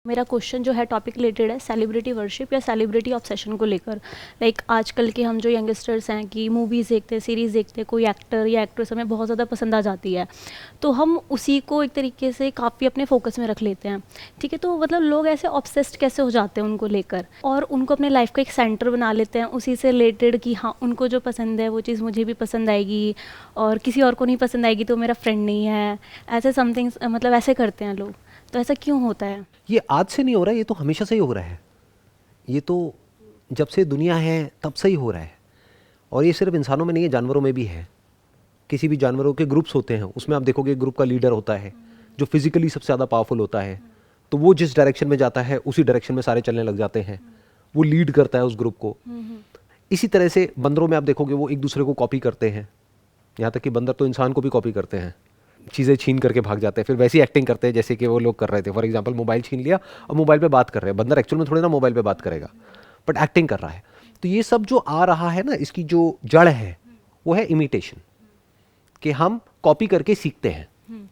मेरा क्वेश्चन जो है टॉपिक रिलेटेड है सेलिब्रिटी वर्शिप या सेलिब्रिटी ऑब्सेशन को लेकर। लाइक आजकल के हम जो यंगस्टर्स हैं कि मूवीज़ देखते हैं, सीरीज़ देखते हैं, कोई एक्टर या एक्ट्रेस हमें बहुत ज़्यादा पसंद आ जाती है तो हम उसी को एक तरीके से काफ़ी अपने फोकस में रख लेते हैं। ठीक है, तो मतलब लोग ऐसे ऑब्सेस्ड कैसे हो जाते हैं उनको लेकर और उनको अपने लाइफ का एक सेंटर बना लेते हैं उसी से रिलेटेड कि हाँ उनको जो पसंद है वो चीज़ मुझे भी पसंद आएगी और किसी और को नहीं पसंद आएगी तो मेरा फ्रेंड नहीं है, ऐसे समथिंग मतलब ऐसे करते हैं लोग। तो ऐसा क्यों होता है? ये आज से नहीं हो रहा है, ये तो हमेशा से ही हो रहा है। ये तो जब से दुनिया है तब से ही हो रहा है। और ये सिर्फ इंसानों में नहीं है, जानवरों में भी है। किसी भी जानवरों के ग्रुप्स होते हैं, उसमें आप देखोगे ग्रुप का लीडर होता है जो फिजिकली सबसे ज़्यादा पावरफुल होता है, तो वो जिस डायरेक्शन में जाता है उसी डायरेक्शन में सारे चलने लग जाते हैं, वो लीड करता है उस ग्रुप को। इसी तरह से बंदरों में आप देखोगे वो एक दूसरे को कॉपी करते हैं, यहाँ तक कि बंदर तो इंसान को भी कॉपी करते हैं, चीज़ें छीन करके भाग जाते हैं, फिर वैसी एक्टिंग करते हैं जैसे कि वो लोग कर रहे थे। फॉर एग्जांपल मोबाइल छीन लिया और मोबाइल पे बात कर रहे हैं। बंदर एक्चुअल में थोड़ी ना मोबाइल पे बात करेगा, बट एक्टिंग कर रहा है। तो ये सब जो आ रहा है ना, इसकी जो जड़ है वो है इमिटेशन, कि हम कॉपी करके सीखते हैं।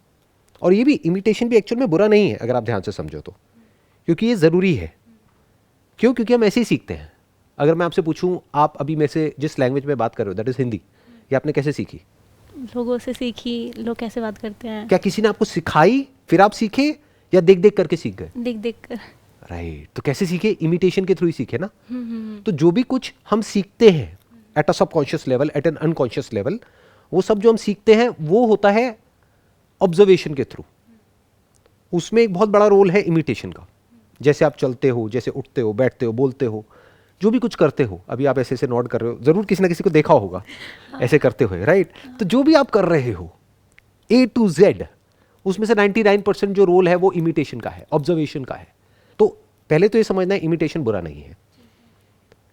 और ये भी इमिटेशन भी एक्चुअल में बुरा नहीं है अगर आप ध्यान से समझो तो, क्योंकि ये ज़रूरी है। क्यों? क्योंकि हम ऐसे ही सीखते हैं। अगर मैं आपसे पूछूं, आप अभी मेरे से जिस लैंग्वेज में बात कर रहे हो दैट इज़ हिंदी, ये आपने कैसे सीखी? लोगों से सीखी। लोग कैसे बात करते हैं? क्या किसी ने आपको सिखाई फिर आप सीखे, या देख देख करके सीख गए? देख देख कर। राइट। तो कैसे सीखे? इमिटेशन के थ्रू ही सीखे ना। तो जो भी कुछ हम सीखते हैं at a subconscious level, at an unconscious level, वो सब जो हम सीखते हैं वो होता है ऑब्जर्वेशन के थ्रू। उसमें एक बहुत बड़ा रोल है इमिटेशन का। जैसे आप चलते हो, जैसे उठते हो, बैठते हो, बोलते हो, जो भी कुछ करते हो, अभी आप ऐसे ऐसे नोट कर रहे हो, जरूर किसी ना किसी को देखा होगा ऐसे करते हुए, राइट? तो जो भी आप कर रहे हो A to Z, उसमें से 99% जो रोल है वो इमिटेशन का है, ऑब्जर्वेशन का है। तो पहले तो ये समझना है इमिटेशन बुरा नहीं है।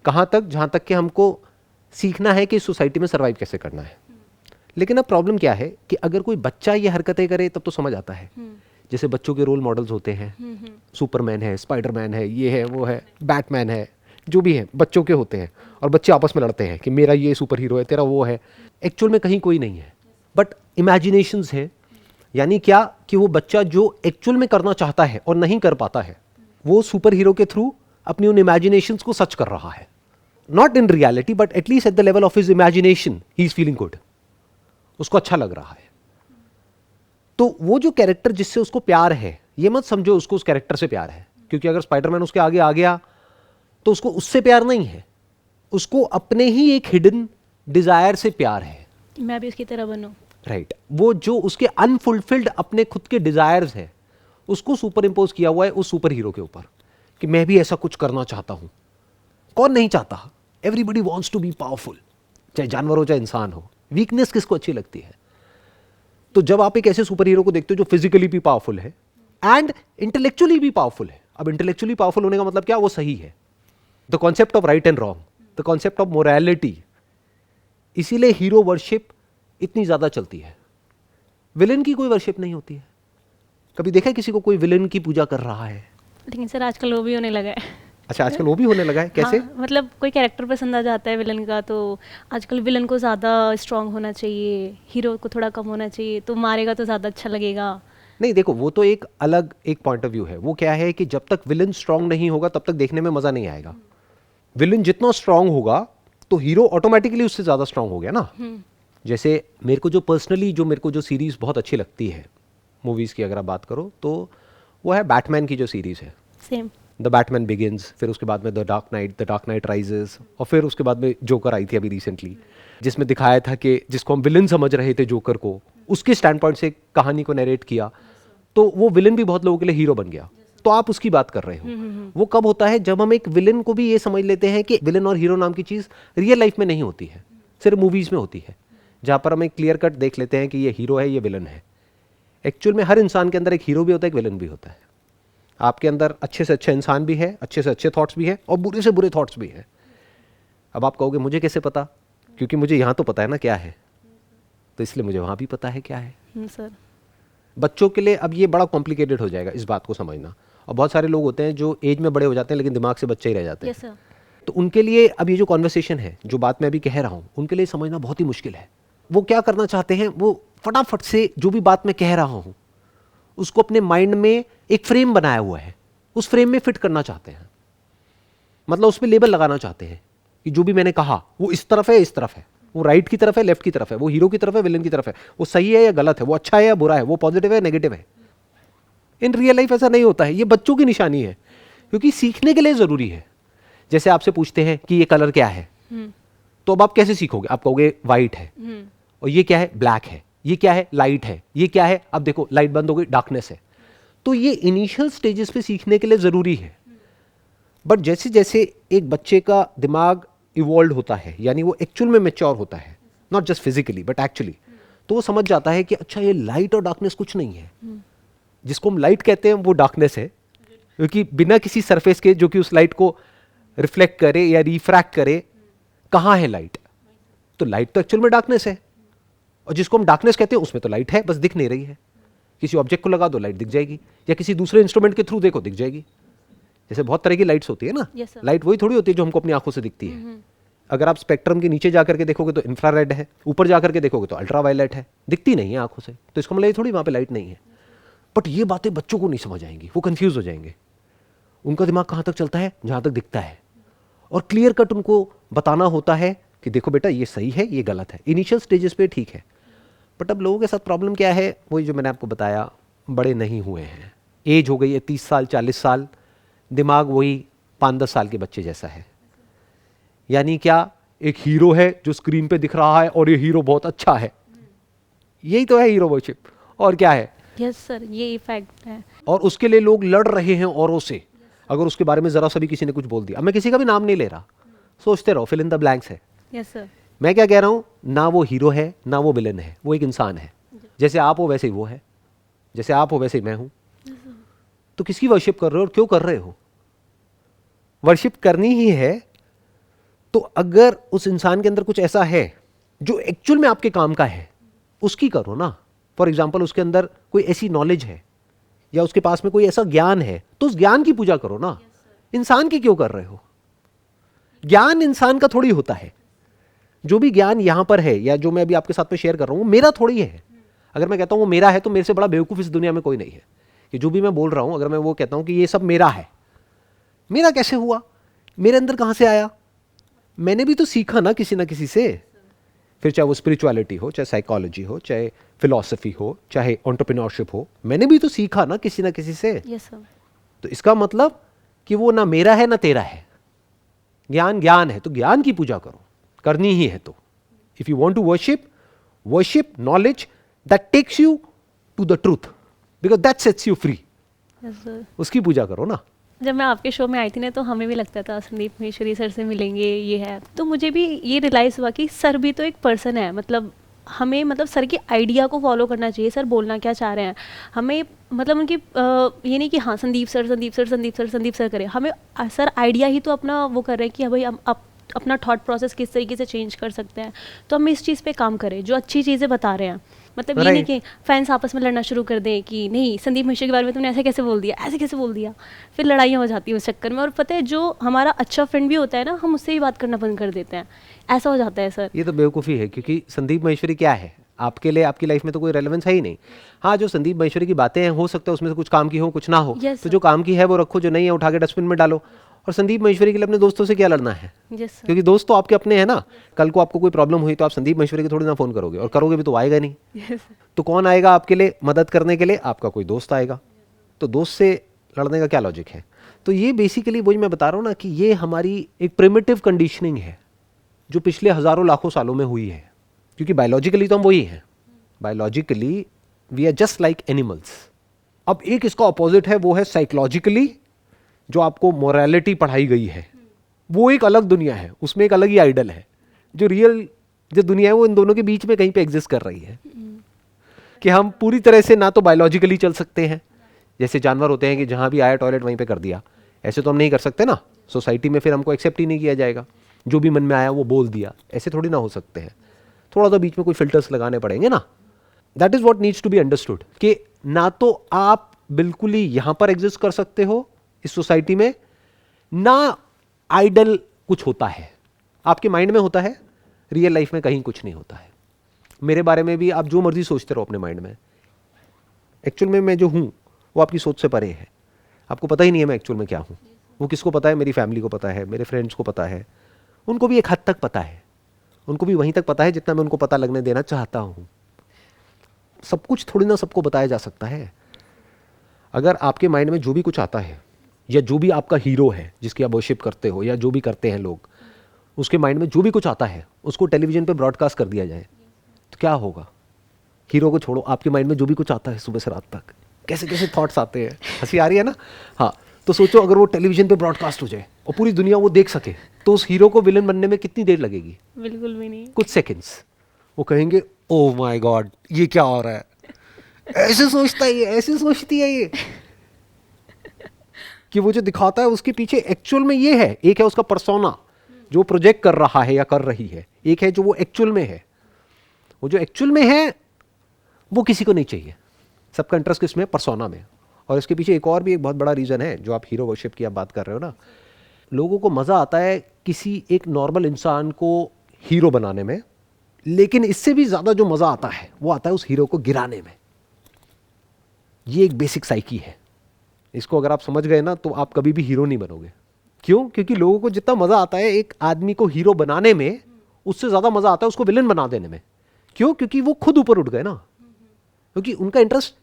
कहाँ तक? जहाँ तक कि हमको सीखना है कि इस सोसाइटी में सर्वाइव कैसे करना है। लेकिन अब प्रॉब्लम क्या है कि अगर कोई बच्चा ये हरकतें करे तब तो समझ आता है। जैसे बच्चों के रोल मॉडल्स होते हैं, सुपरमैन है, स्पाइडरमैन है, ये है, वो है, बैटमैन है, जो भी है बच्चों के होते हैं। और बच्चे आपस में लड़ते हैं कि मेरा ये सुपर हीरो है, तेरा वो है। एक्चुअल में कहीं कोई नहीं है, बट इमेजिनेशंस है। यानी क्या कि वो बच्चा जो एक्चुअल में करना चाहता है और नहीं कर पाता है, वो सुपर हीरो के थ्रू अपनी उन इमेजिनेशंस को सच कर रहा है। Not in reality, but at least at the level of his imagination he is feeling good. उसको अच्छा लग रहा है। तो वो जो कैरेक्टर जिससे उसको प्यार है, ये मत समझो उसको उस कैरेक्टर से प्यार है, क्योंकि अगर स्पाइडरमैन उसके आगे आ गया तो उसको उससे प्यार नहीं है, उसको अपने ही एक हिडन डिजायर से प्यार है। मैं भी उसकी तरह बनूं। राइट। वो जो उसके अनफुलफिल्ड अपने खुद के डिजायर्स है, उसको सुपर इंपोज किया हुआ है उस सुपर हीरो के ऊपर कि मैं भी ऐसा कुछ करना चाहता हूं। कौन नहीं चाहता? Everybody wants to be powerful, चाहे जानवर हो चाहे इंसान हो। वीकनेस किसको अच्छी लगती है? तो जब आप एक ऐसे सुपर हीरो को देखते हो जो फिजिकली भी पावरफुल है एंड इंटेलेक्चुअली भी पावरफुल है। अब इंटेलेक्चुअली पावरफुल होने का मतलब क्या? वो सही है। The concept of right and wrong, the concept of morality. इसीलिए हीरो वर्शिप इतनी ज्यादा चलती है। विलेन की कोई वर्शिप नहीं होती है। कभी देखा है किसी को कोई विलेन की पूजा कर रहा है? लेकिन सर आजकल वो भी होने लगा है। अच्छा, आजकल वो भी होने लगा है। कैसे? हाँ, मतलब कोई कैरेक्टर पसंद आ जाता है विलन का तो आजकल विलन को ज़्यादा स्ट्रांग होना चाहिए, हीरो को थोड़ा कम होना चाहिए, तो मारेगा तो ज़्यादा अच्छा लगेगा। नहीं, देखो वो तो एक अलग एक पॉइंट ऑफ व्यू है। वो क्या है कि जब तक विलन स्ट्रांग नहीं होगा तब तक देखने में मजा नहीं आएगा। विलन जितना स्ट्रांग होगा तो हीरो ऑटोमेटिकली उससे ज्यादा स्ट्रांग हो गया ना। जैसे मेरे को जो सीरीज बहुत अच्छी लगती है मूवीज की अगर आप बात करो तो वो है बैटमैन की जो सीरीज है, सेम। द बैटमैन बिगिंस, फिर उसके बाद में द डार्क नाइट राइजेस, और फिर उसके बाद में जोकर आई थी अभी रिसेंटली, जिसमें दिखाया था कि जिसको हम विलन समझ रहे थे जोकर को, उसके स्टैंड पॉइंट से कहानी को नरेट किया, तो वो विलन भी बहुत लोगों के लिए हीरो बन गया। तो आप उसकी बात कर रहे हो। वो कब होता है? जब हम एक विलन को भी ये समझ लेते हैं कि विलन और हीरो नाम की चीज रियल लाइफ में नहीं होती है, सिर्फ मूवीज में होती है, जहां पर हम एक क्लियर कट देख लेते हैं कि ये हीरो है, ये विलन है। एक्चुअल में हर इंसान के अंदर एक हीरो भी होता है, एक विलन भी होता है। आपके अंदर अच्छे से अच्छे इंसान भी है, अच्छे से अच्छे थॉट्स भी है, और बुरे से बुरे थॉट्स भी है। अब आप कहोगे मुझे कैसे पता? क्योंकि मुझे यहाँ तो पता है ना क्या है, तो इसलिए मुझे वहाँ भी पता है क्या है। सर बच्चों के लिए अब ये बड़ा कॉम्प्लिकेटेड हो जाएगा इस बात को समझना। और बहुत सारे लोग होते हैं जो एज में बड़े हो जाते हैं लेकिन दिमाग से बच्चे ही रह जाते हैं। Yes sir. तो उनके लिए अब ये जो कॉन्वर्सेशन है, जो बात मैं अभी कह रहा हूँ, उनके लिए समझना बहुत ही मुश्किल है। वो क्या करना चाहते हैं? वो फटाफट से जो भी बात मैं कह रहा हूँ उसको अपने माइंड में एक फ्रेम बनाया हुआ है, उस फ्रेम में फिट करना चाहते हैं, मतलब उसमें लेबल लगाना चाहते हैं कि जो भी मैंने कहा वो इस तरफ है, इस तरफ है, वो राइट की तरफ है, लेफ्ट की तरफ है, वो हीरो की तरफ है, विलन की तरफ है, वो सही है या गलत है, वो अच्छा है या बुरा है, वो पॉजिटिव है नेगेटिव है। इन रियल लाइफ ऐसा नहीं होता है। ये बच्चों की निशानी है, क्योंकि सीखने के लिए जरूरी है। जैसे आपसे पूछते हैं कि ये कलर क्या है, तो अब आप कैसे सीखोगे? आप कहोगे वाइट है, और ये क्या है? ब्लैक है। ये क्या है? लाइट है। ये क्या है? अब देखो लाइट बंद हो गई, डार्कनेस है। तो ये इनिशियल स्टेजेस पे सीखने के लिए जरूरी है। बट जैसे जैसे एक बच्चे का दिमाग इवॉल्व होता है, यानी वो एक्चुअल में मैच्योर होता है, not just physically but actually, तो वो समझ जाता है कि अच्छा ये लाइट और डार्कनेस कुछ नहीं है। जिसको हम लाइट कहते हैं वो डार्कनेस है, क्योंकि बिना किसी सरफेस के जो कि उस लाइट को रिफ्लेक्ट करे या रिफ्रैक्ट करे, कहाँ है लाइट? तो लाइट तो एक्चुअल में डार्कनेस है। और जिसको हम डार्कनेस कहते हैं उसमें तो लाइट है, बस दिख नहीं रही है। किसी ऑब्जेक्ट को लगा दो लाइट दिख जाएगी, या किसी दूसरे इंस्ट्रूमेंट के थ्रू देखो दिख जाएगी। जैसे बहुत तरह की लाइट्स होती है ना, लाइट वही थोड़ी होती है जो हमको अपनी आंखों से दिखती है। अगर आप स्पेक्ट्रम के नीचे जाकर के देखोगे तो इंफ्रारेड है, ऊपर जाकर के देखोगे तो अल्ट्रावायलेट है, दिखती नहीं है आंखों से, तो इसका मतलब ये थोड़ी वहां पे लाइट नहीं है। बट ये बातें बच्चों को नहीं समझ आएंगी, वो कंफ्यूज हो जाएंगे। उनका दिमाग कहां तक चलता है? जहां तक दिखता है। और क्लियर कट उनको बताना होता है कि देखो बेटा ये सही है, ये गलत है। इनिशियल स्टेजेस पे ठीक है। बट अब लोगों के साथ प्रॉब्लम क्या है? वही जो मैंने आपको बताया, बड़े नहीं हुए हैं, एज हो गई है 30 साल 40 साल, दिमाग वही 5-10 साल के बच्चे जैसा है। यानी क्या, एक हीरो है जो स्क्रीन पे दिख रहा है और ये हीरो बहुत अच्छा है, यही तो है हीरो वर्शिप। और क्या है? यस सर, ये इफेक्ट है। और उसके लिए लोग लड़ रहे हैं औरों से। अगर उसके बारे में जरा सा भी किसी ने कुछ बोल दिया, अब मैं किसी का भी नाम नहीं ले रहा, सोचते रहो, फिल इन द ब्लैंक्स है। Yes sir. मैं क्या कह रहा हूं, ना वो हीरो है ना वो विलन है, वो एक इंसान है। जैसे आप हो वैसे ही वो है, जैसे आप हो वैसे ही मैं हूं। तो किसकी वर्शिप कर रहे हो और क्यों कर रहे हो? वर्शिप करनी ही है तो अगर उस इंसान के अंदर कुछ ऐसा है जो एक्चुअल में आपके काम का है, उसकी करो ना। फॉर एग्जाम्पल, उसके अंदर कोई ऐसी नॉलेज है या उसके पास में कोई ऐसा ज्ञान है, तो उस ज्ञान की पूजा करो ना। इंसान की क्यों कर रहे हो? ज्ञान इंसान का थोड़ी होता है। जो भी ज्ञान यहां पर है या जो मैं अभी आपके साथ में शेयर कर रहा हूं, मेरा थोड़ी है। अगर मैं कहता हूं वो मेरा है, तो मेरे से बड़ा बेवकूफ इस दुनिया में कोई नहीं है। कि जो भी मैं बोल रहा हूं, अगर मैं वो कहता हूं कि ये सब मेरा है, मेरा कैसे हुआ? मेरे अंदर कहां से आया? मैंने भी तो सीखा ना किसी किसी से। फिर चाहे वो स्पिरिचुअलिटी हो, चाहे साइकोलॉजी हो, चाहे फिलॉसफी हो, चाहे एंटरप्रेन्योरशिप हो, मैंने भी तो सीखा ना किसी से। Yes sir. तो इसका मतलब कि वो ना मेरा है ना तेरा है। ज्ञान ज्ञान है, तो ज्ञान की पूजा करो, करनी ही है। तो if you want to worship knowledge that takes you to the truth, because that sets you free. Yes sir. उसकी पूजा करो ना। जब मैं आपके शो में आई थी ना, तो हमें भी लगता था संदीप महेश्वरी सर से मिलेंगे, ये है। तो मुझे भी ये रियलाइज़ हुआ कि सर भी तो एक पर्सन है। मतलब हमें, मतलब सर की आइडिया को फॉलो करना चाहिए। सर बोलना क्या चाह रहे हैं हमें, मतलब उनकी ये नहीं कि हाँ संदीप सर करें। हमें सर आइडिया ही तो अपना वो कर रहे हैं कि भाई हम अपना थॉट प्रोसेस किस तरीके से चेंज कर सकते हैं। तो हम इस चीज़ पे काम करें, जो अच्छी चीज़ें बता रहे हैं। मतलब ये नहीं कि फैंस आपस में लड़ना शुरू कर दें कि नहीं संदीप महेश्वरी के बारे में तुमने ऐसे कैसे बोल दिया, ऐसे कैसे बोल दिया। फिर लड़ाइयाँ हो जाती हैं उस चक्कर में। और पता है, जो हमारा अच्छा फ्रेंड भी होता है ना, हम उससे ही बात करना बंद कर देते हैं। ऐसा हो जाता है सर। ये तो बेवकूफ़ी है, क्योंकि संदीप महेश्वरी क्या है आपके लिए? आपकी लाइफ में तो कोई रेलेवेंस है ही नहीं। हाँ, जो संदीप महेश्वरी की बातें हैं, हो सकता है उसमें से कुछ काम की हो, कुछ ना हो। तो जो काम की है वो रखो, जो नहीं है उठा के डस्टबिन में डालो। और संदीप महेश्वरी के लिए अपने दोस्तों से क्या लड़ना है? क्योंकि दोस्त तो आपके अपने हैं ना। कल को आपको कोई प्रॉब्लम हुई तो आप संदीप महेश्वरी को थोड़ी ना फोन करोगे, और करोगे भी तो आएगा नहीं। तो कौन आएगा आपके लिए मदद करने के लिए? आपका कोई दोस्त आएगा। तो दोस्त से लड़ने का क्या लॉजिक है? तो ये बेसिकली वही मैं बता रहा हूँ ना, कि ये हमारी एक प्रिमिटिव कंडीशनिंग है जो पिछले हजारों लाखों सालों में हुई है। क्योंकि बायोलॉजिकली तो हम वही हैं। Biologically we are just like animals. अब एक इसका ऑपोजिट है, वो है साइकोलॉजिकली, जो आपको मोरालिटी पढ़ाई गई है। वो एक अलग दुनिया है, उसमें एक अलग ही आइडल है। जो रियल जो दुनिया है वो इन दोनों के बीच में कहीं पे एग्जिस्ट कर रही है। कि हम पूरी तरह से ना तो बायोलॉजिकली चल सकते हैं, जैसे जानवर होते हैं कि जहां भी आया टॉयलेट वहीं पे कर दिया। ऐसे तो हम नहीं कर सकते ना। सोसाइटी में फिर हमको एक्सेप्ट ही नहीं किया जाएगा। जो भी मन में आया वो बोल दिया, ऐसे थोड़ी ना हो सकते हैं। थोड़ा तो बीच में कोई फिल्टर्स लगाने पड़ेंगे ना। That is what needs to be understood, कि ना तो आप बिल्कुल ही यहां पर एग्जिस्ट कर सकते हो इस सोसाइटी में, ना आइडल कुछ होता है। आपके माइंड में होता है, रियल लाइफ में कहीं कुछ नहीं होता है। मेरे बारे में भी आप जो मर्जी सोचते रहो अपने माइंड में, एक्चुअल में मैं जो हूं वो आपकी सोच से परे है। आपको पता ही नहीं है मैं एक्चुअल में क्या हूँ। वो किसको पता है? मेरी फैमिली को पता है, मेरे फ्रेंड्स को पता है, उनको भी एक हद तक पता है, उनको भी वहीं तक पता है जितना मैं उनको पता लगने देना चाहता हूँ। सब कुछ थोड़ी ना सबको बताया जा सकता है। अगर आपके माइंड में जो भी कुछ आता है, या जो भी आपका हीरो है जिसकी आप वर्शिप करते हो, या जो भी करते हैं लोग, उसके माइंड में जो भी कुछ आता है उसको टेलीविजन पे ब्रॉडकास्ट कर दिया जाए तो क्या होगा? हीरो को छोड़ो, आपके माइंड में जो भी कुछ आता है सुबह से रात तक, कैसे कैसे थॉट्स आते हैं, हंसी आ रही है ना? हाँ, तो सोचो अगर वो टेलीविजन पे ब्रॉडकास्ट हो जाए और पूरी दुनिया वो देख सके, तो उस हीरो को विलन बनने में कितनी देर लगेगी? बिल्कुल भी नहीं, कुछ सेकंड्स। वो कहेंगे ओ माय गॉड ये क्या हो रहा है, ऐसे सोचता है ये, ऐसे सोचती है ये। कि वो जो दिखाता है उसके पीछे एक्चुअल में ये है, एक है उसका पर्सोना जो प्रोजेक्ट कर रहा है या कर रही है, एक है जो वो एक्चुअल में है। वो जो एक्चुअल में है वो किसी को नहीं चाहिए। सबका इंटरेस्ट किसमें? पर्सोना में। और इसके पीछे एक और भी एक बहुत बड़ा रीज़न है, जो आप हीरो वर्शिप की आप बात कर रहे हो ना, लोगों को मज़ा आता है किसी एक नॉर्मल इंसान को हीरो बनाने में, लेकिन इससे भी ज़्यादा जो मज़ा आता है वो आता है उस हीरो को गिराने में। ये एक बेसिक साइकी है। इसको अगर आप समझ गए ना तो आप कभी भी हीरो नहीं बनोगे। क्यों? क्योंकि लोगों को जितना मज़ा आता है एक आदमी को हीरो बनाने में, उससे ज़्यादा मज़ा आता है उसको विलन बना देने में। क्यों? क्योंकि वो खुद ऊपर उठ गए ना, क्योंकि उनका इंटरेस्ट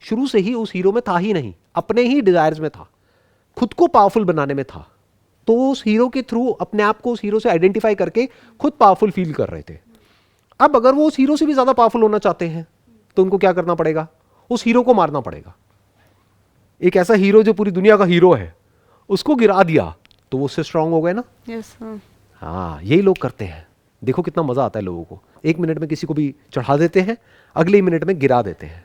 शुरू से ही उस हीरो में था ही नहीं, अपने ही डिजायर्स में था, खुद को पावरफुल बनाने में था। तो उस हीरो के थ्रू अपने आप को उस हीरो से आइडेंटिफाई करके खुद पावरफुल फील कर रहे थे। अब अगर वो उस हीरो से भी ज़्यादा पावरफुल होना चाहते हैं तो उनको क्या करना पड़ेगा? उस हीरो को मारना पड़ेगा। एक ऐसा हीरो जो पूरी दुनिया का हीरो है उसको गिरा दिया तो वो उससे स्ट्रांग हो गए ना। Yes sir. हाँ, यही लोग करते हैं। देखो कितना मज़ा आता है लोगों को। एक मिनट में किसी को भी चढ़ा देते हैं, अगले ही मिनट में गिरा देते हैं,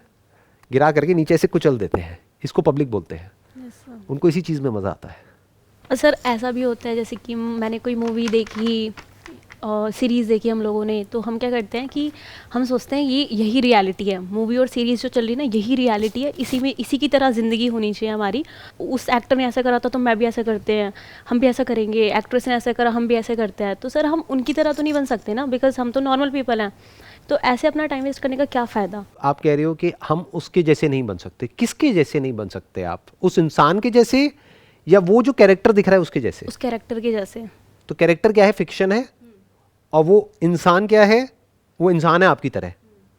गिरा करके नीचे से कुचल देते हैं। इसको पब्लिक बोलते हैं। Yes sir. उनको इसी चीज़ में मज़ा आता है। सर ऐसा भी होता है जैसे कि मैंने कोई मूवी देखी, सीरीज़ देखी हम लोगों ने, तो हम क्या करते हैं कि हम सोचते हैं ये यही रियलिटी है, मूवी और सीरीज़ जो चल रही है ना यही रियलिटी है, इसी में इसी की तरह ज़िंदगी होनी चाहिए हमारी। उस एक्टर ने ऐसा करा था तो मैं भी ऐसा करते हैं, हम भी ऐसा करेंगे, एक्ट्रेस ने ऐसा करा हम भी ऐसे करते हैं। तो सर हम उनकी तरह तो नहीं बन सकते ना, बिकॉज हम तो नॉर्मल पीपल हैं। तो ऐसे अपना टाइम वेस्ट करने का क्या फ़ायदा? आप कह रहे हो कि हम उसके जैसे नहीं बन सकते। किसके जैसे नहीं बन सकते आप? उस इंसान के जैसे, या वो जो कैरेक्टर दिख रहा है उसके जैसे? उस कैरेक्टर के जैसे। तो कैरेक्टर क्या है? फिक्शन है। और वो इंसान क्या है? वो इंसान है आपकी तरह।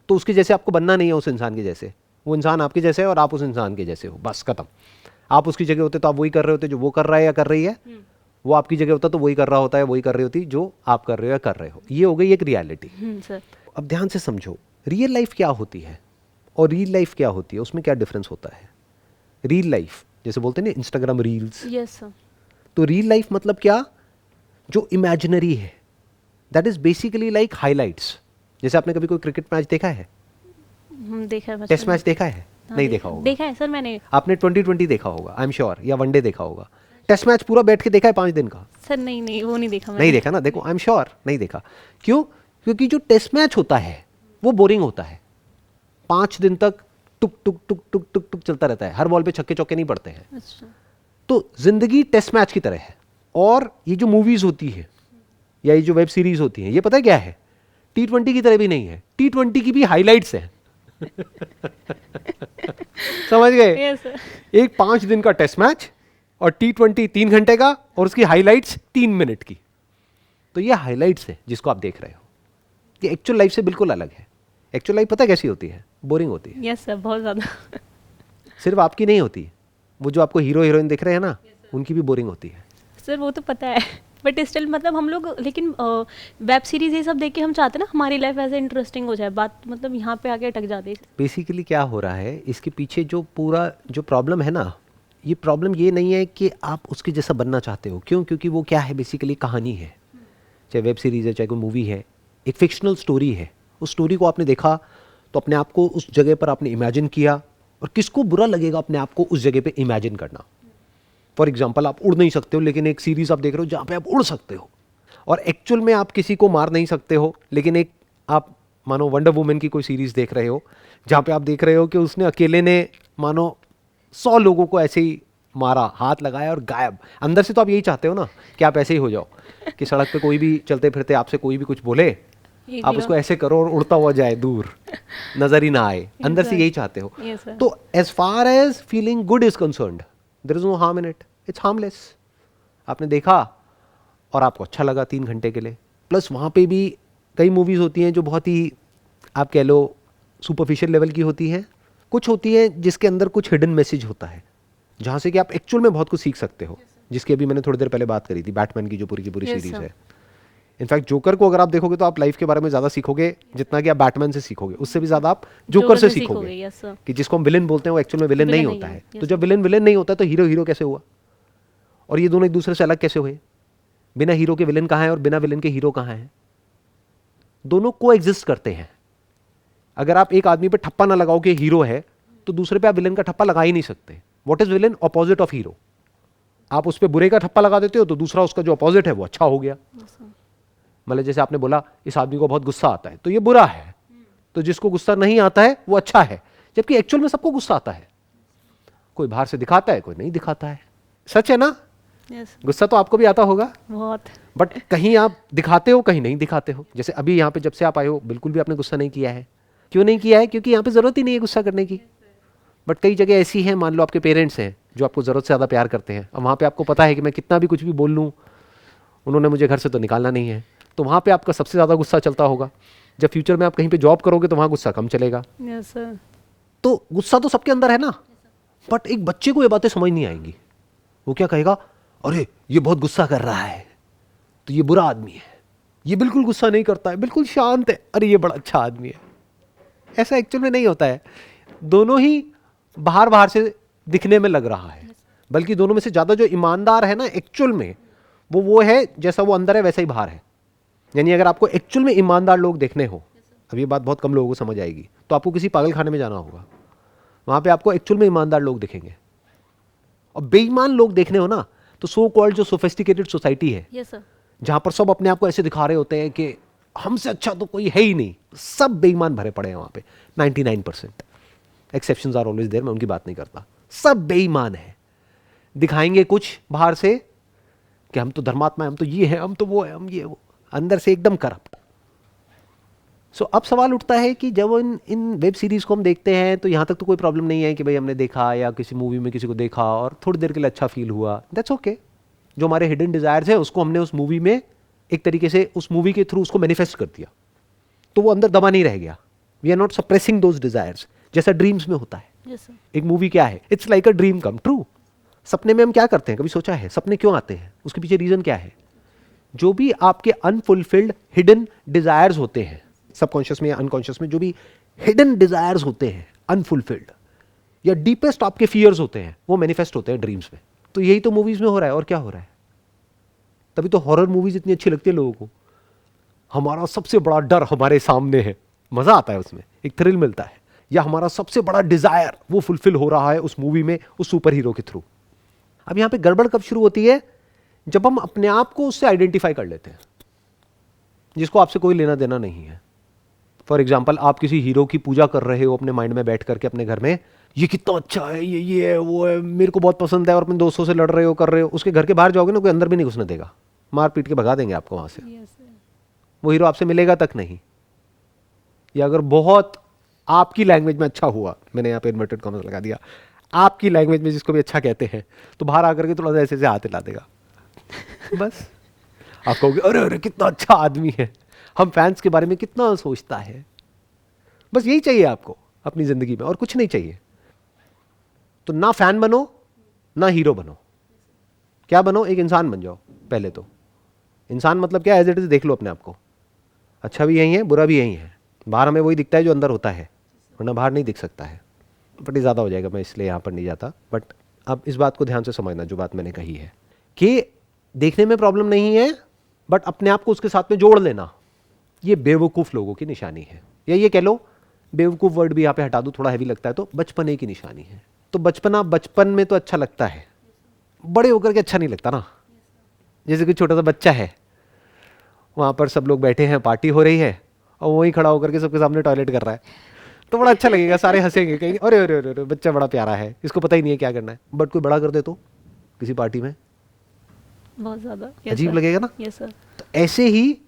तो उसके जैसे आपको बनना नहीं है, उस इंसान के जैसे। वो इंसान आपके जैसे है और आप उस इंसान के जैसे हो, बस खत्म। आप उसकी जगह होते तो आप वही कर रहे होते जो वो कर रहा है या कर रही है। वो आपकी जगह होता तो वही कर रहा होता है, वही कर रही होती जो आप कर रहे हो या कर रहे हो। ये हो गई एक रियलिटी। सर अब ध्यान से समझो, रियल लाइफ क्या होती है और रियल लाइफ क्या होती है, उसमें क्या डिफरेंस होता है? रियल लाइफ जैसे बोलते हैं ना इंस्टाग्राम रील्स, यस सर। तो रियल लाइफ मतलब क्या? जो इमेजिनरी है, that is basically like highlights. जैसे आपने कभी कोई क्रिकेट मैच देखा है? देखा है। टेस्ट मैच देखा है? हाँ, नहीं देखा होगा। देखा है सर मैंने। आपने 2020 देखा होगा आई एम श्योर, या वनडे देखा होगा। टेस्ट मैच पूरा बैठ के देखा है 5 दिन का? सर नहीं नहीं, वो नहीं देखा मैंने। नहीं देखा ना? देखो आई एम श्योर नहीं देखा। क्यों? क्योंकि जो टेस्ट मैच होता है वो बोरिंग होता है। 5 दिन तक टुक टुक टुक टुक टुक टुक चलता रहता है, हर बॉल पे छक्के चौके नहीं पड़ते हैं। अच्छा। तो जिंदगी टेस्ट मैच की तरह है। और ये जो मूवीज होती है या ये जो वेब सीरीज होती है, ये पता है क्या है? T20 की तरह भी नहीं है। T20 की भी हाइलाइट्स है। समझ गए? Yes sir. एक 5 दिन का टेस्ट मैच और T20 3 घंटे का और उसकी हाइलाइट्स 3 मिनट की। तो ये हाइलाइट्स है जिसको आप देख रहे हो। ये एक्चुअल लाइफ से बिल्कुल अलग है। एक्चुअल लाइफ पता है कैसी होती है? बोरिंग होती है। यस सर, बहुत ज़्यादा। सिर्फ आपकी नहीं होती, वो जो आपको हीरो हीरोइन दिख रहे हैं ना, उनकी भी बोरिंग होती है। सर वो तो पता है, बट स्टिल मतलब हम लोग, लेकिन वेब सीरीज ये सब देख के हम चाहते हैं ना हमारी लाइफ ऐसे इंटरेस्टिंग हो जाए, बात मतलब यहाँ पे आके अटक जाती है। बेसिकली क्या हो रहा है, इसके पीछे जो पूरा जो प्रॉब्लम है ना, ये प्रॉब्लम ये नहीं है कि आप उसके जैसा बनना चाहते हो। क्यों? क्योंकि वो क्या है, बेसिकली कहानी है। चाहे वेब सीरीज़ है, चाहे कोई मूवी है, एक फिक्शनल स्टोरी है। उस स्टोरी को आपने देखा तो अपने आप को उस जगह पर आपने इमेजिन किया। और किसको बुरा लगेगा अपने आप को उस जगह पे इमेजिन करना? फॉर एग्जाम्पल, आप उड़ नहीं सकते हो लेकिन एक सीरीज़ आप देख रहे हो जहाँ पे आप उड़ सकते हो। और एक्चुअल में आप किसी को मार नहीं सकते हो, लेकिन एक आप मानो वंडर वुमन की कोई सीरीज़ देख रहे हो जहाँ पे आप देख रहे हो कि उसने अकेले ने मानो 100 लोगों को ऐसे ही मारा, हाथ लगाया और गायब। अंदर से तो आप यही चाहते हो ना कि आप ऐसे ही हो जाओ, कि सड़क पे कोई भी चलते फिरते आपसे कोई भी कुछ बोले, आप उसको ऐसे करो और उड़ता हुआ जाए, दूर नजर ही ना आए। अंदर से यही चाहते हो। Yes, sir. तो as far as feeling good is concerned, there is no harm in it, it's harmless. आपने देखा और आपको अच्छा लगा 3 घंटे के लिए। प्लस वहाँ पे भी कई मूवीज़ होती हैं जो बहुत ही आप कह लो सुपरफिशियल लेवल की होती हैं, कुछ होती हैं जिसके अंदर कुछ हिडन मैसेज होता है, जहाँ से कि आप एक्चुअल में बहुत कुछ सीख सकते हो, जिसकी अभी मैंने थोड़ी देर पहले बात करी थी, बैटमैन की जो पूरी की पूरी Yes, सीरीज sir. है। इनफैक्ट जोकर को अगर आप देखोगे तो आप लाइफ के बारे में ज़्यादा सीखोगे जितना कि आप बैटमैन से सीखोगे, उससे भी ज़्यादा आप जोकर से सीखोगे। yes sir. कि जिसको हम विलेन बोलते हैं वो एक्चुअल में विलेन नहीं Villain होता नहीं है। है, तो yes, जब विलेन विलेन नहीं होता तो हीरो हीरो कैसे हुआ, और ये दोनों एक दूसरे से अलग कैसे हुए? बिना हीरो के विलेन कहाँ है और बिना विलेन के हीरो कहाँ है? दोनों को एग्जिस्ट करते हैं। अगर आप एक आदमी पे ठप्पा ना लगाओ कि हीरो है, तो दूसरे पे आप विलेन का ठप्पा लगा ही नहीं सकते। What is villain? Opposite of hero. आप उस पर बुरे का ठप्पा लगा देते हो तो दूसरा उसका जो ऑपोजिट है वो अच्छा हो गया। Yes, sir. मतलब जैसे आपने बोला इस आदमी को बहुत गुस्सा आता है तो ये बुरा है, तो जिसको गुस्सा नहीं आता है वो अच्छा है, जबकि एक्चुअल में सबको गुस्सा आता है। कोई बाहर से दिखाता है, कोई नहीं दिखाता है। सच है ना? Yes, गुस्सा तो आपको भी आता होगा, बहुत। बट कहीं आप दिखाते हो, कहीं नहीं दिखाते हो। जैसे अभी यहाँ पे जब से आप आए हो बिल्कुल भी आपने गुस्सा नहीं किया है। क्यों नहीं किया है? क्योंकि यहाँ पे जरूरत ही नहीं है गुस्सा करने की। बट कई जगह ऐसी है, मान लो आपके पेरेंट्स हैं जो आपको जरूरत से ज़्यादा प्यार करते हैं, और वहाँ पे आपको पता है कि मैं कितना भी कुछ भी बोल लूँ उन्होंने मुझे घर से तो निकालना नहीं है, तो वहाँ पे आपका सबसे ज़्यादा गुस्सा चलता होगा। जब फ्यूचर में आप कहीं पे जॉब करोगे तो वहाँ गुस्सा कम चलेगा। Yes, sir. तो गुस्सा तो सबके अंदर है ना, बट एक बच्चे को ये बातें समझ नहीं आएंगी। वो क्या कहेगा, अरे ये बहुत गुस्सा कर रहा है तो ये बुरा आदमी है, ये बिल्कुल गुस्सा नहीं करता है, बिल्कुल शांत है, अरे ये बड़ा अच्छा आदमी है। ऐसा एक्चुअल में नहीं होता है। दोनों ही बाहर बाहर से दिखने में लग रहा है, बल्कि दोनों में से ज़्यादा जो ईमानदार है ना एक्चुअल में, वो है जैसा वो अंदर है वैसा ही बाहर है। यानी अगर आपको एक्चुअल में ईमानदार लोग देखने हो, अब ये बात बहुत कम लोगों को समझ आएगी, तो आपको किसी पागल खाने में जाना होगा, वहाँ पे आपको एक्चुअल में ईमानदार लोग दिखेंगे। और बेईमान लोग देखने हो ना, तो सो कॉल्ड जो सोफिस्टिकेटेड सोसाइटी है, Yes, sir. जहाँ पर सब अपने आप को ऐसे दिखा रहे होते हैं कि हमसे अच्छा तो कोई है ही नहीं, सब बेईमान भरे पड़े हैं वहाँ पे। 99%, एक्सेप्शंस आर ऑलवेज देयर, मैं उनकी बात नहीं करता, सब बेईमान है। दिखाएंगे कुछ बाहर से कि हम तो धर्मात्मा हैं, हम तो ये हैं, हम तो वो हैं, हम ये वो, अंदर से एकदम करप्ट। सो अब सवाल उठता है कि जब इन वेब सीरीज़ को हम देखते हैं तो यहाँ तक तो कोई प्रॉब्लम नहीं है कि भाई हमने देखा या किसी मूवी में किसी को देखा और थोड़ी देर के लिए अच्छा फील हुआ, दैट्स ओके। जो हमारे हिडन डिज़ायर्स है उसको हमने उस मूवी में एक तरीके से उस मूवी के थ्रू उसको मैनिफेस्ट कर दिया, तो वो अंदर दबा नहीं रह गया। We are not suppressing those desires, जैसा ड्रीम्स में होता है। Yes, sir. एक मूवी क्या है? It's like a dream come true. सपने में हम क्या करते हैं, कभी सोचा है सपने क्यों आते हैं? उसके पीछे रीज़न क्या है? जो भी आपके अनफुलफिल्ड हिडन डिज़ायर्स होते हैं, सबकॉन्शियस में या अनकॉन्शियस में जो भी हिडन डिज़ायर्स होते हैं, अनफुलफिल्ड या डीपेस्ट आपके फियर्स होते हैं, वो मैनिफेस्ट होते हैं ड्रीम्स में। तो यही तो मूवीज़ में हो रहा है, और क्या हो रहा है? तभी तो हॉरर मूवीज़ इतनी अच्छी लगती है लोगों को। हमारा सबसे बड़ा डर हमारे सामने है, मज़ा आता है उसमें, एक थ्रिल मिलता है। या हमारा सबसे बड़ा डिज़ायर वो फुलफिल हो रहा है उस मूवी में, उस सुपर हीरो के थ्रू। अब यहाँ पे गड़बड़ कब शुरू होती है? जब हम अपने आप को उससे आइडेंटिफाई कर लेते हैं, जिसको आपसे कोई लेना देना नहीं है। फॉर एग्जाम्पल, आप किसी हीरो की पूजा कर रहे हो अपने माइंड में बैठ करके अपने घर में, ये कितना अच्छा है, ये है, वो है, मेरे को बहुत पसंद है, और अपने दोस्तों से लड़ रहे हो, कर रहे हो। उसके घर के बाहर जाओगे ना, कोई अंदर भी नहीं घुसने देगा, मार पीट के भगा देंगे आपको वहाँ से। Yes, sir. वो हीरो आपसे मिलेगा तक नहीं। या अगर बहुत आपकी लैंग्वेज में अच्छा हुआ, मैंने यहाँ पे इन्वर्टेड कॉमर्स लगा दिया, आपकी लैंग्वेज में जिसको भी अच्छा कहते हैं, तो बाहर आकर के थोड़ा सा ऐसे हाथ हिला देगा बस। आप कहोगे अरे अरे कितना अच्छा आदमी है, हम फैंस के बारे में कितना सोचता है। बस यही चाहिए आपको अपनी ज़िंदगी में, और कुछ नहीं चाहिए। तो ना फैन बनो ना हीरो बनो, क्या बनो? एक इंसान बन जाओ पहले तो। इंसान मतलब क्या? एज इट इज़ देख लो अपने आप को, अच्छा भी यही है, बुरा भी यही है। बाहर हमें वही दिखता है जो अंदर होता है, वरना बाहर नहीं दिख सकता है। बट ये ज़्यादा हो जाएगा, मैं इसलिए यहाँ पर नहीं जाता। बट अब इस बात को ध्यान से समझना, जो बात मैंने कही है कि देखने में प्रॉब्लम नहीं है, बट अपने आप को उसके साथ में जोड़ लेना, ये बेवकूफ़ लोगों की निशानी है। या ये कह लो, बेवकूफ़ वर्ड भी यहाँ पे हटा दूँ, थोड़ा हैवी लगता है, तो बचपने की निशानी है। तो बचपना, बचपन में तो अच्छा लगता है, बड़े होकर के अच्छा नहीं लगता ना। जैसे कि छोटा सा बच्चा है, वहाँ पर सब लोग बैठे हैं, पार्टी हो रही है, और वहीं खड़ा होकर के सबके सामने टॉयलेट कर रहा है, तो बड़ा अच्छा लगेगा, सारे हंसेंगे, कहेंगे अरे अरे अरे अरे बच्चा बड़ा प्यारा है, इसको पता ही नहीं है क्या करना है। बट कोई बड़ा कर दे तो किसी पार्टी में, बहुत ज़्यादा। अजीब लगेगा ना। Yes sir. तो ऐसे ही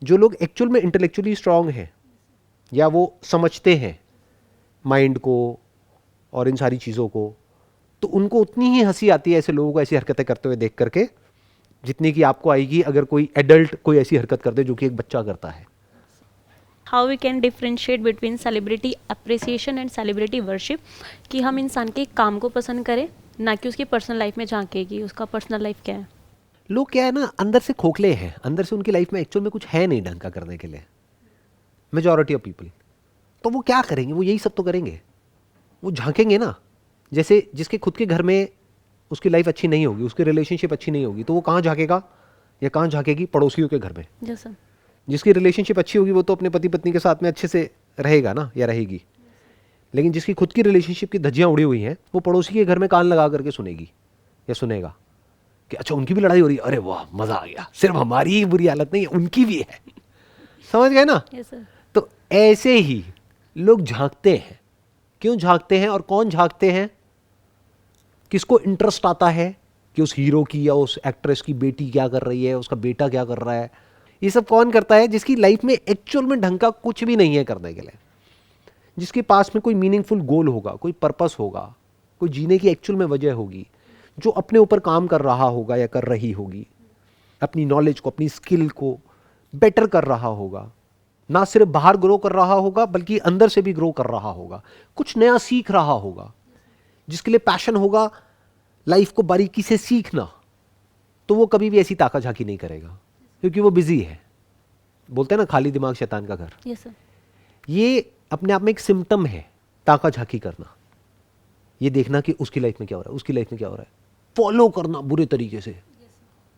जो लोग एक्चुअल में इंटेलेक्चुअली स्ट्रांग हैं, या वो समझते हैं माइंड को और इन सारी चीज़ों को, तो उनको उतनी ही हंसी आती है ऐसे लोगों को ऐसी हरकतें करते हुए देख करके, जितनी कि आपको आएगी अगर कोई एडल्ट कोई ऐसी हरकत कर दे जो कि एक बच्चा करता है। How we can differentiate between celebrity appreciation and celebrity worship, कि हम इंसान के काम को पसंद करें ना कि उसकी पर्सनल लाइफ में झांके कि उसका पर्सनल लाइफ क्या है। लोग क्या है ना, अंदर से खोखले हैं, अंदर से उनकी लाइफ में एक्चुअल में कुछ है नहीं ढंग का करने के लिए, मेजॉरिटी ऑफ पीपल। तो वो क्या करेंगे, वो यही सब तो करेंगे, वो झांकेंगे ना। जैसे जिसके खुद के घर में उसकी लाइफ अच्छी नहीं होगी, उसकी रिलेशनशिप अच्छी नहीं होगी, तो वो कहाँ झांकेगा या कहाँ झांकेगी, पड़ोसियों के घर में। जैसा जिसकी रिलेशनशिप अच्छी होगी वो तो अपने पति पत्नी के साथ में अच्छे से रहेगा ना या रहेगी, लेकिन जिसकी खुद की रिलेशनशिप की धज्जियां उड़ी हुई हैं वो पड़ोसी के घर में कान लगा करके सुनेगी या सुनेगा कि अच्छा उनकी भी लड़ाई हो रही है, अरे वाह मजा आ गया, सिर्फ हमारी ही बुरी हालत नहीं है उनकी भी है। समझ गए ना। Yes sir. तो ऐसे ही लोग झांकते हैं। क्यों झांकते हैं और कौन झांकते हैं, किसको इंटरेस्ट आता है कि उस हीरो की या उस एक्ट्रेस की बेटी क्या कर रही है, उसका बेटा क्या कर रहा है, ये सब कौन करता है, जिसकी लाइफ में एक्चुअल में ढंग का कुछ भी नहीं है करने के लिए, जिसके पास में कोई मीनिंगफुल गोल होगा, कोई पर्पस होगा, कोई जीने की एक्चुअल में वजह होगी, जो अपने ऊपर काम कर रहा होगा या कर रही होगी, अपनी नॉलेज को अपनी स्किल को बेटर कर रहा होगा, ना सिर्फ बाहर ग्रो कर रहा होगा बल्कि अंदर से भी ग्रो कर रहा होगा, कुछ नया सीख रहा होगा, जिसके लिए पैशन होगा लाइफ को बारीकी से सीखना, तो वो कभी भी ऐसी ताका झाकी नहीं करेगा क्योंकि वो बिजी है। बोलते हैं ना खाली दिमाग शैतान का घर। Yes sir. ये अपने आप में एक सिम्टम है ताका झाकी करना, ये देखना कि उसकी लाइफ में क्या हो रहा है, उसकी लाइफ में क्या हो रहा है, फॉलो करना बुरे तरीके से।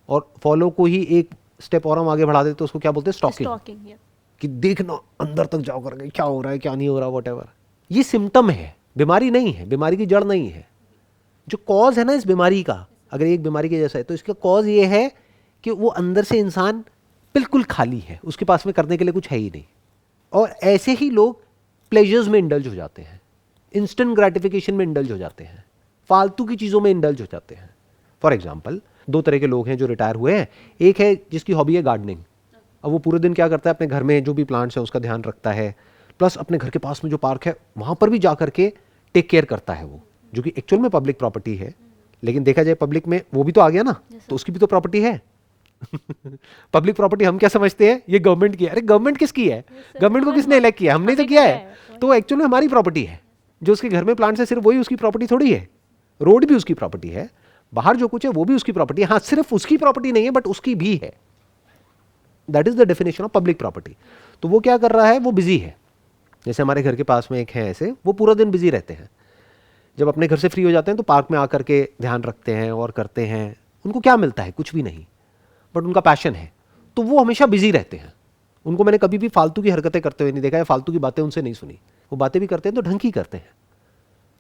और फॉलो को ही एक स्टेप और हम आगे बढ़ा देते तो उसको क्या बोलते हैं, स्टॉकिंग। कि देखना अंदर तक जाओ करके क्या हो रहा है क्या नहीं हो रहा, व्हाटएवर। ये सिम्टम है, बीमारी नहीं है, बीमारी की जड़ नहीं है। जो कॉज है ना इस बीमारी का, अगर एक बीमारी के जैसा है तो इसका कॉज ये है कि वो अंदर से इंसान बिल्कुल खाली है, उसके पास में करने के लिए कुछ है ही नहीं। और ऐसे ही लोग प्लेजर्स में इंडल्ज हो जाते हैं, इंस्टेंट ग्रेटिफिकेशन में इंडल्ज हो जाते हैं, फालतू की चीज़ों में इंडल्ज हो जाते हैं। फॉर एग्जाम्पल, दो तरह के लोग हैं जो रिटायर हुए हैं। एक है जिसकी हॉबी है गार्डनिंग। अब वो पूरे दिन क्या करता है, अपने घर में जो भी प्लांट्स हैं उसका ध्यान रखता है, प्लस अपने घर के पास में जो पार्क है वहाँ पर भी जा करके टेक केयर करता है वो, जो कि एक्चुअल में पब्लिक प्रॉपर्टी है। लेकिन देखा जाए पब्लिक में वो भी तो आ गया ना, तो उसकी भी तो प्रॉपर्टी है। पब्लिक प्रॉपर्टी हम क्या समझते हैं, ये गवर्नमेंट की है। अरे गवर्नमेंट किसकी है, गवर्नमेंट को किसने इलेक्ट किया, हमने तो किया है। तो एक्चुअली हमारी प्रॉपर्टी है। जो उसके घर में प्लांट्स है सिर्फ वही उसकी प्रॉपर्टी थोड़ी है, रोड भी उसकी प्रॉपर्टी है, बाहर जो कुछ है वो भी उसकी प्रॉपर्टी है। हाँ, सिर्फ उसकी प्रॉपर्टी नहीं है बट उसकी भी है। That is the definition of public property. तो वो क्या कर रहा है, वो बिजी है। जैसे हमारे घर के पास में एक है ऐसे, वो पूरा दिन बिजी रहते हैं। जब अपने घर से फ्री हो जाते हैं तो पार्क में आकर के ध्यान रखते हैं और करते हैं। उनको क्या मिलता है, कुछ भी नहीं, बट उनका पैशन है, तो वो हमेशा बिजी रहते हैं। उनको मैंने कभी भी फालतू की हरकतें करते हुए नहीं देखा है, फालतू की बातें उनसे नहीं सुनी। वो बातें भी करते हैं तो ढंग की करते हैं।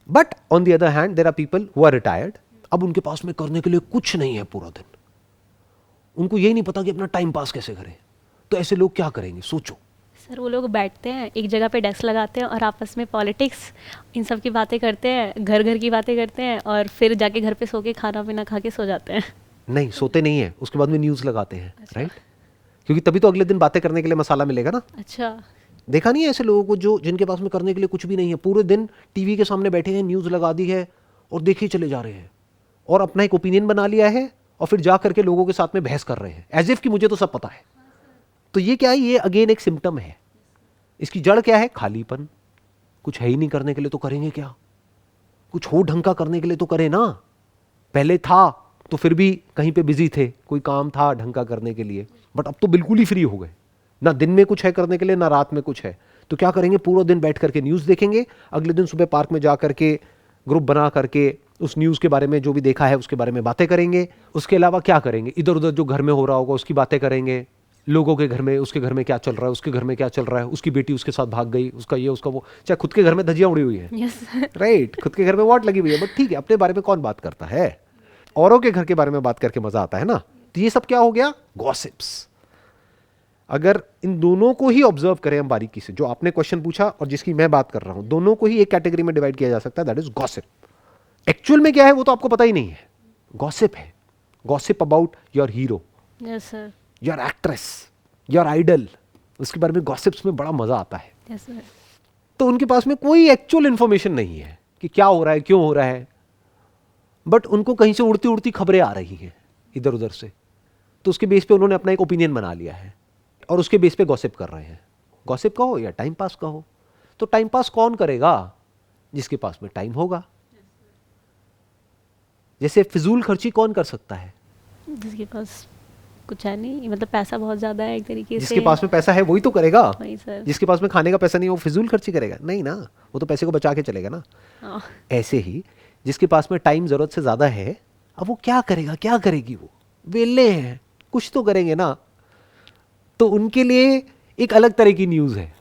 But on the other hand there are people who are retired. अब उनके पास में करने के लिए कुछ नहीं है पूरा दिन, उनको यही नहीं पता कि अपना टाइम पास कैसे करें। तो ऐसे लोग क्या करेंगे, सोचो। सर वो लोग बैठते हैं एक जगह पे, डेस्क लगाते हैं और आपस में पॉलिटिक्स इन सब की बातें करते हैं, घर घर की बातें करते हैं, और फिर जाके घर पे सो के खाना पीना खा के सो जाते हैं। नहीं, सोते नहीं है, उसके बाद में न्यूज़ लगाते हैं। अच्छा। राइट, क्योंकि तभी तो अगले दिन बातें करने के लिए मसाला मिलेगा ना। अच्छा, देखा नहीं है ऐसे लोगों को जो जिनके पास में करने के लिए कुछ भी नहीं है, पूरे दिन टीवी के सामने बैठे हैं, न्यूज़ लगा दी है और देखे चले जा रहे हैं, और अपना एक ओपिनियन बना लिया है और फिर जा करके लोगों के साथ में बहस कर रहे हैं एज इफ कि मुझे तो सब पता है। तो ये क्या है, ये अगेन एक सिम्टम है। इसकी जड़ क्या है, खालीपन। कुछ है ही नहीं करने के लिए तो करेंगे क्या, कुछ हो ढंग का करने के लिए तो करें ना। पहले था तो फिर भी कहीं पे बिजी थे, कोई काम था ढंग का करने के लिए, बट अब तो बिल्कुल ही फ्री हो गए। ना दिन में कुछ है करने के लिए, ना रात में कुछ है। तो क्या करेंगे, पूरा दिन बैठ करके न्यूज़ देखेंगे, अगले दिन सुबह पार्क में जा करके ग्रुप बना करके उस न्यूज़ के बारे में जो भी देखा है उसके बारे में बातें करेंगे। उसके अलावा क्या करेंगे, इधर उधर जो घर में हो रहा होगा उसकी बातें करेंगे, लोगों के घर में, उसके घर में क्या चल रहा है, उसके घर में क्या चल रहा है, उसकी बेटी उसके साथ भाग गई, उसका ये उसका वो। चाहे खुद के घर में धज्जियां उड़ी हुई है, यस राइट, खुद के घर में वॉट लगी हुई है, बट ठीक है, अपने बारे में कौन बात करता है, औरों के घर के बारे में बात करके मजा आता है ना। तो ये सब क्या हो गया, गॉसिप्स। अगर इन दोनों को ही ऑब्जर्व करें हम बारीकी से, जो आपने क्वेश्चन पूछा और जिसकी मैं बात कर रहा हूं, दोनों को ही एक कैटेगरी में डिवाइड किया जा सकता है, दैट इज गॉसिप। एक्चुअल में क्या है वो तो आपको पता ही नहीं है। गॉसिप है, gossip about your hero, yes sir, your actress, your idol, उसके बारे में गॉसिप्स में बड़ा मजा आता है। Yes sir. तो उनके पास में कोई एक्चुअल इंफॉर्मेशन नहीं है कि क्या हो रहा है, क्यों हो रहा है। बट उनको कहीं से उड़ती उड़ती खबरें आ रही हैं इधर उधर से, तो उसके बेस पे उन्होंने अपना एक ओपिनियन बना लिया है और उसके बेस पे गॉसिप कर रहे हैं। गॉसिप कहो या टाइम पास कहो, तो टाइम पास कौन करेगा? जिसके पास में टाइम होगा। जैसे फिजूल खर्ची कौन कर सकता है? जिसके पास कुछ है नहीं, मतलब पैसा बहुत ज़्यादा है एक तरीके से। जिसके पास में पैसा है वही तो करेगा। वही सर। जिसके पास में खाने का पैसा नहीं है वो फिजूल खर्ची करेगा? नहीं ना, वो तो पैसे को बचा के चलेगा ना। हाँ। ऐसे ही जिसके पास में टाइम ज़रूरत से ज़्यादा है, अब वो क्या करेगा, क्या करेगी? वो वेले हैं, कुछ तो करेंगे ना। तो उनके लिए एक अलग तरह की न्यूज़ है।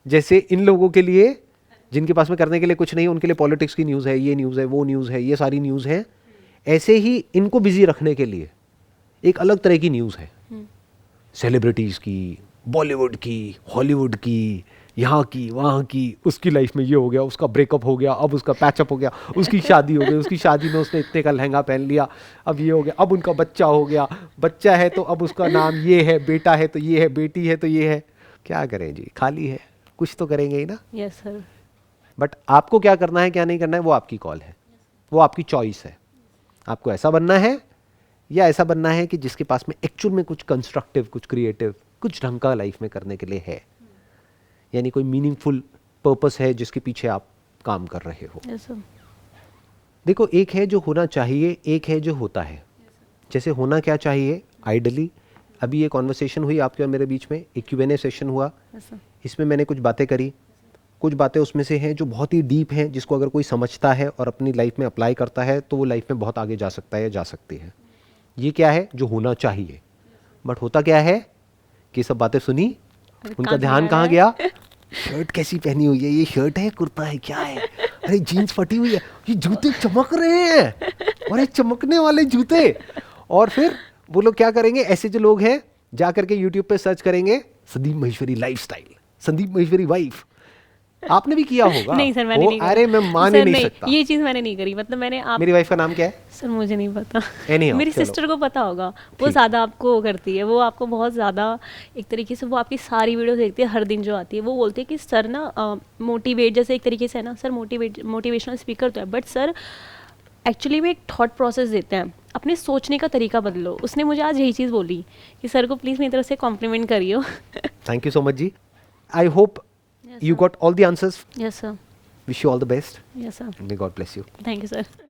जैसे इन लोगों के लिए जिनके पास में करने के लिए कुछ नहीं, उनके लिए पॉलिटिक्स की न्यूज़ है, ये न्यूज़ है, वो न्यूज़ है, ये सारी न्यूज़ है। ऐसे ही इनको बिजी रखने के लिए एक अलग तरह की न्यूज़ है, सेलिब्रिटीज़ की, बॉलीवुड की, हॉलीवुड की, यहाँ की, वहाँ की। उसकी लाइफ में ये हो गया, उसका ब्रेकअप हो गया, अब उसका पैचअप हो गया, उसकी शादी हो गई, उसकी शादी में उसने इतने का लहंगा पहन लिया, अब ये हो गया, अब उनका बच्चा हो गया, बच्चा है तो अब उसका नाम ये है, बेटा है तो ये है, बेटी है तो ये है। क्या करें जी, खाली है, कुछ तो करेंगे ही ना। Yes sir. बट आपको क्या करना है क्या नहीं करना है वो आपकी कॉल है, वो आपकी चॉइस है। आपको ऐसा बनना है या ऐसा बनना है कि जिसके पास में एक्चुअल में कुछ कंस्ट्रक्टिव, कुछ क्रिएटिव, कुछ ढंग का लाइफ में करने के लिए है, यानी कोई मीनिंगफुल पर्पस है जिसके पीछे आप काम कर रहे हो। Yes sir. देखो, एक है जो होना चाहिए, एक है जो होता है। जैसे होना क्या चाहिए, आइडली अभी ये कॉन्वर्सेशन हुई आपके और मेरे बीच में, एक Q&A सेशन हुआ, यस सर। इसमें मैंने कुछ बातें करी। कुछ बातें उसमें से हैं जो बहुत ही डीप हैं, जिसको अगर कोई समझता है और अपनी लाइफ में अप्लाई करता है तो वो लाइफ में बहुत आगे जा सकता है या जा सकती है। ये क्या है जो होना चाहिए, बट होता क्या है कि सब बातें सुनी, उनका ध्यान कहाँ गया? शर्ट कैसी पहनी हुई है, ये शर्ट है, कुर्ता है, क्या है? अरे जीन्स फटी हुई है, ये जूते चमक रहे हैं, अरे चमकने वाले जूते। और फिर वो लोग क्या करेंगे, ऐसे जो लोग हैं जा करके यूट्यूब पे सर्च करेंगे संदीप माहेश्वरी लाइफस्टाइल, संदीप माहेश्वरी वाइफ। आपने भी किया होगा। नहीं सर, मैंने नहीं करा। अरे मैं मान ही सर, नहीं सकता। ये चीज़ मैंने नहीं करी। मतलब मैंने आप मेरी वाइफ का नाम क्या है? सर मुझे नहीं पता। Anyhow, मेरी चलो। सिस्टर को पता होगा, वो ठीक। ज़्यादा आपको करती है, वो आपको बहुत ज़्यादा एक तरीके से, वो आपकी सारी वीडियो देखती है हर दिन जो आती है। वो बोलती है कि सर ना मोटिवेट, जैसे एक तरीके से है ना सर, मोटिवेशनल स्पीकर तो है, बट सर एक्चुअली में एक थॉट प्रोसेस देते हैं, अपने सोचने का तरीका बदलो। उसने मुझे आज यही चीज़ बोली कि सर को प्लीज़ मेरी तरफ से कॉम्प्लीमेंट करियो। थैंक यू सो मच जी। I hope Yes, you sir. got all the answers. Yes sir. Wish you all the best. Yes sir. May God bless you. Thank you sir.